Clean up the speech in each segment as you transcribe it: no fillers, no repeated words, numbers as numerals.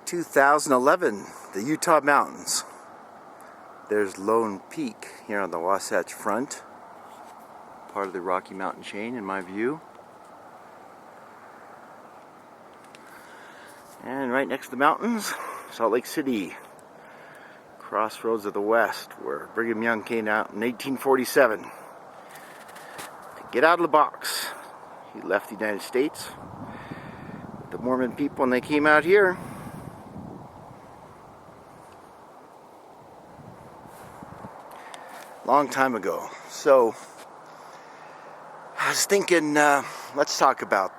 2011, the Utah Mountains. There's Lone Peak here on the Wasatch Front, part of the Rocky Mountain chain in my view. And right next to the mountains, Salt Lake City, crossroads of the West, where Brigham Young came out in 1847 to get out of the box. He left the United States with the Mormon people, and they came out here. Long time ago. So I was thinking, let's talk about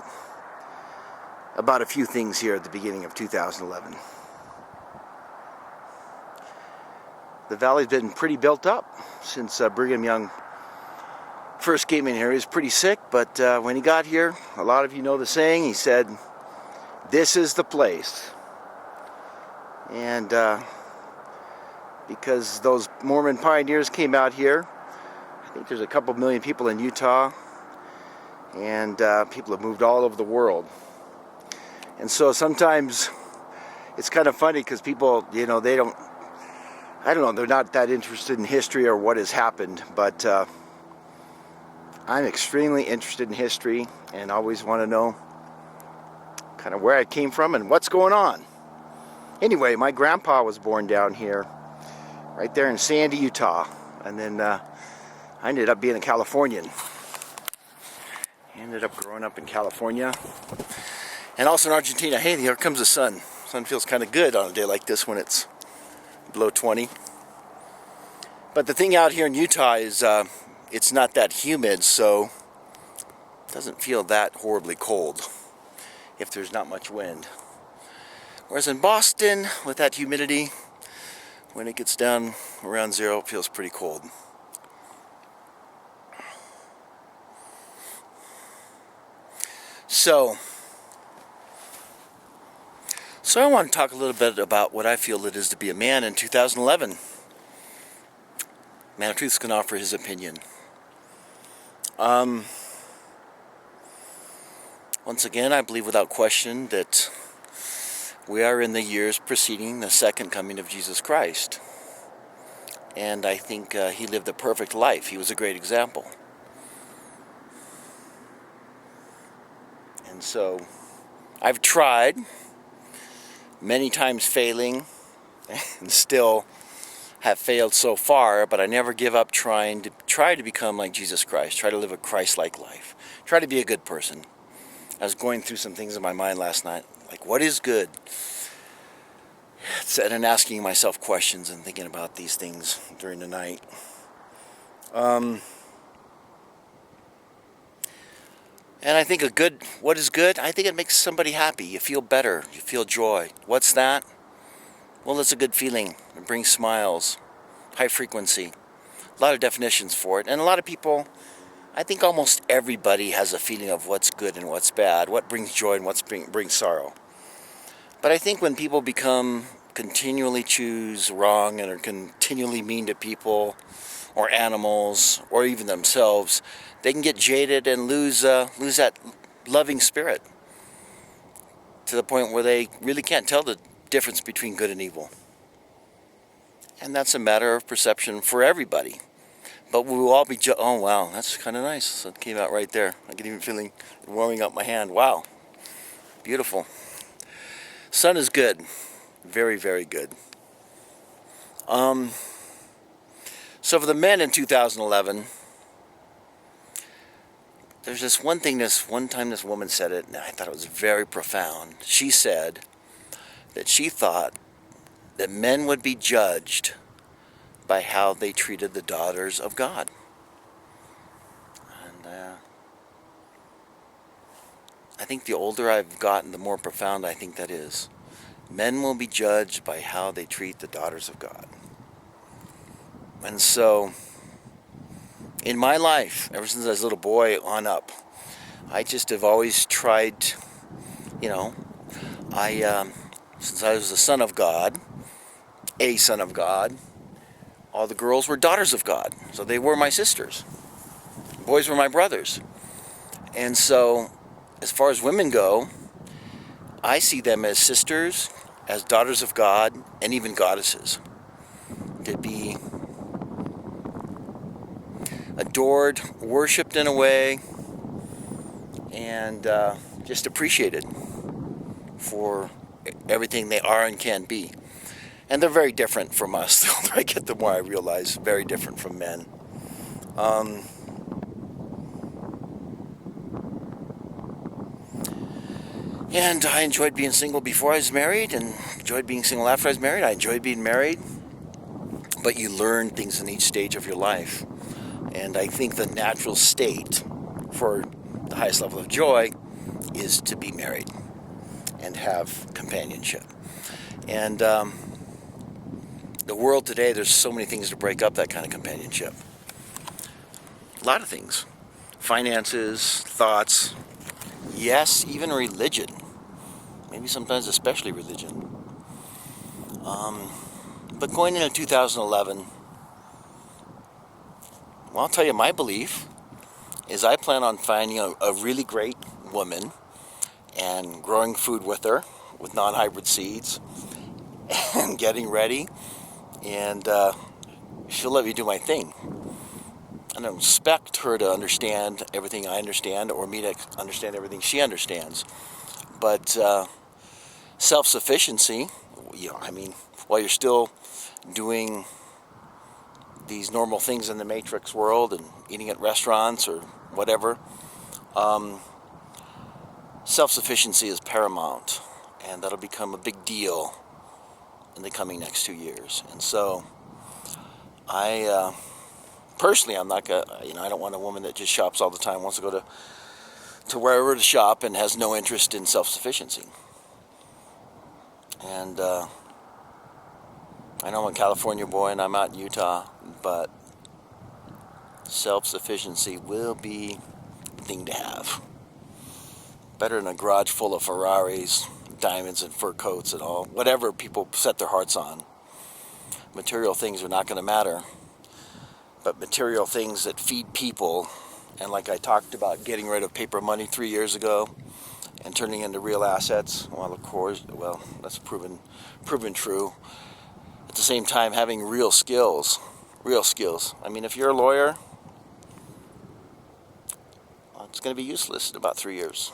a few things here at the beginning of 2011. The valley's been pretty built up since Brigham Young first came in here. He was pretty sick, but when he got here, a lot of you know the saying, he said, "This is the place." And because those Mormon pioneers came out here, I think there's a couple million people in Utah, and people have moved all over the world. And so sometimes it's kind of funny because people, they don't, I don't know, they're not that interested in history or what has happened, but I'm extremely interested in history and always want to know kind of where I came from and what's going on. Anyway, my grandpa was born down here, right there in Sandy, Utah, and then I ended up being a Californian. I ended up growing up in California and also in Argentina. Hey, here comes the sun. The sun feels kind of good on a day like this when it's below 20. But the thing out here in Utah is it's not that humid, so it doesn't feel that horribly cold if there's not much wind. Whereas in Boston, with that humidity, when it gets down around zero, it feels pretty cold. So I want to talk a little bit about what I feel it is to be a man in 2011. Man of Truth can offer his opinion. Once again, I believe without question that we are in the years preceding the second coming of Jesus Christ. And I think he lived a perfect life. He was a great example. And so I've tried, many times failing, and still have failed so far, but I never give up trying to become like Jesus Christ, try to live a Christ-like life, try to be a good person. I was going through some things in my mind last night, like what is good? And asking myself questions and thinking about these things during the night. And I think what is good? I think it makes somebody happy. You feel better. You feel joy. What's that? Well, it's a good feeling. It brings smiles. High frequency. A lot of definitions for it. And a lot of people, I think almost everybody has a feeling of what's good and what's bad. What brings joy and what brings sorrow. But I think when people continually choose wrong and are continually mean to people or animals or even themselves, they can get jaded and lose that loving spirit to the point where they really can't tell the difference between good and evil. And that's a matter of perception for everybody. But we will all be oh wow, that's kind of nice. That came out right there. I can even feeling warming up my hand. Wow, beautiful. Sun is good, very, very good. So for the men in 2011, there's this one thing, one time this woman said it, and I thought it was very profound. She said that she thought that men would be judged by how they treated the daughters of God. And I think the older I've gotten, the more profound I think that is. Men will be judged by how they treat the daughters of God. And so, in my life, ever since I was a little boy on up, I just have always tried, since I was the son of God, all the girls were daughters of God. So they were my sisters. Boys were my brothers. And so, as far as women go, I see them as sisters as daughters of God and even goddesses, to be adored, worshipped in a way, and just appreciated for everything they are and can be. And they're very different from us. The older I get, the more I realize very different from men. And I enjoyed being single before I was married, and enjoyed being single after I was married. I enjoyed being married. But you learn things in each stage of your life. And I think the natural state for the highest level of joy is to be married and have companionship. And the world today, there's so many things to break up that kind of companionship. A lot of things. Finances, thoughts, yes, even religion. Maybe sometimes especially religion. But going into 2011, well, I'll tell you, my belief is I plan on finding a really great woman and growing food with her with non-hybrid seeds and getting ready, and she'll let me do my thing. I don't expect her to understand everything I understand or me to understand everything she understands. But self-sufficiency, while you're still doing these normal things in the Matrix world and eating at restaurants or whatever, self-sufficiency is paramount, and that'll become a big deal in the coming next 2 years. And so I personally, I'm not gonna, I don't want a woman that just shops all the time, wants to go to wherever to shop and has no interest in self-sufficiency. And I know I'm a California boy and I'm out in Utah, but self-sufficiency will be the thing to have. Better than a garage full of Ferraris, diamonds and fur coats and all, whatever people set their hearts on. Material things are not going to matter, but material things that feed people, and like I talked about getting rid of paper money 3 years ago and turning into real assets, well, of course, that's proven true. At the same time, having real skills. I mean, if you're a lawyer, well, it's going to be useless in about 3 years.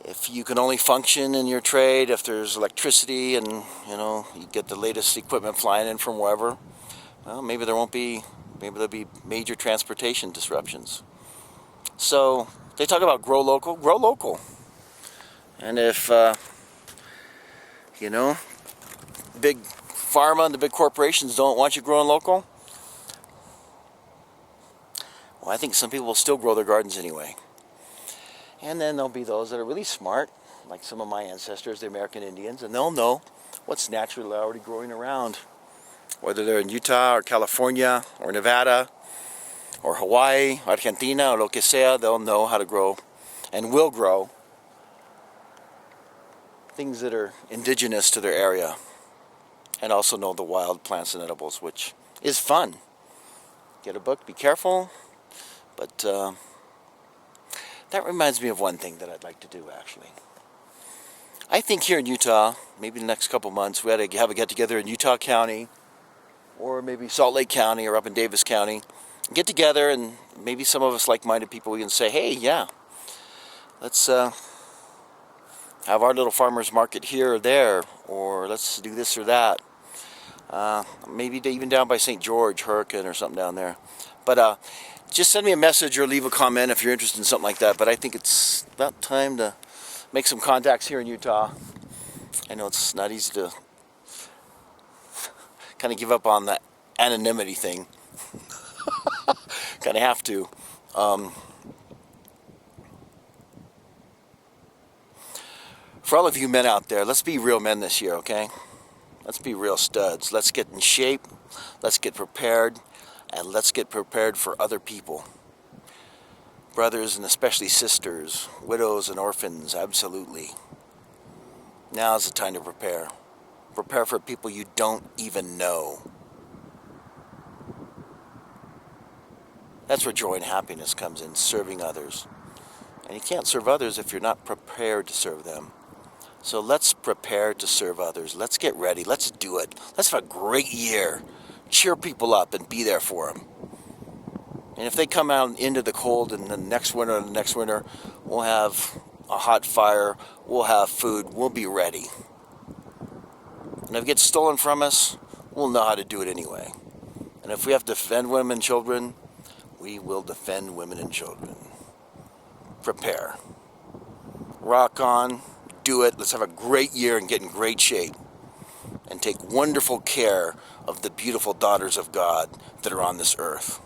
If you can only function in your trade, if there's electricity and, you get the latest equipment flying in from wherever, well, maybe there'll be major transportation disruptions. So they talk about grow local. And if, big pharma and the big corporations don't want you growing local, well, I think some people will still grow their gardens anyway. And then there'll be those that are really smart, like some of my ancestors, the American Indians, and they'll know what's naturally already growing around. Whether they're in Utah or California or Nevada or Hawaii, Argentina, or lo que sea, they'll know how to grow and will grow things that are indigenous to their area, and also know the wild plants and edibles, which is fun. Get a book, be careful, but that reminds me of one thing that I'd like to do, actually. I think here in Utah, maybe the next couple months, we ought to have a get-together in Utah County, or maybe Salt Lake County, or up in Davis County. Get together, and maybe some of us like-minded people, we can say, hey, yeah, let's have our little farmer's market here or there, or let's do this or that. Maybe even down by St. George, Hurricane, or something down there. But just send me a message or leave a comment if you're interested in something like that. But I think it's about time to make some contacts here in Utah. I know it's not easy to kind of give up on the anonymity thing. Kind of have to. For all of you men out there, let's be real men this year, okay? Let's be real studs. Let's get in shape. Let's get prepared. And let's get prepared for other people. Brothers and especially sisters, widows and orphans, absolutely. Now's the time to prepare. Prepare for people you don't even know. That's where joy and happiness comes in, serving others. And you can't serve others if you're not prepared to serve them. So let's prepare to serve others. Let's get ready. Let's do it. Let's have a great year. Cheer people up and be there for them. And if they come out into the cold and the next winter, we'll have a hot fire. We'll have food. We'll be ready. And if it gets stolen from us, we'll know how to do it anyway. And if we have to defend women and children, we will defend women and children. Prepare. Rock on. Do it. Let's have a great year and get in great shape. And take wonderful care of the beautiful daughters of God that are on this earth.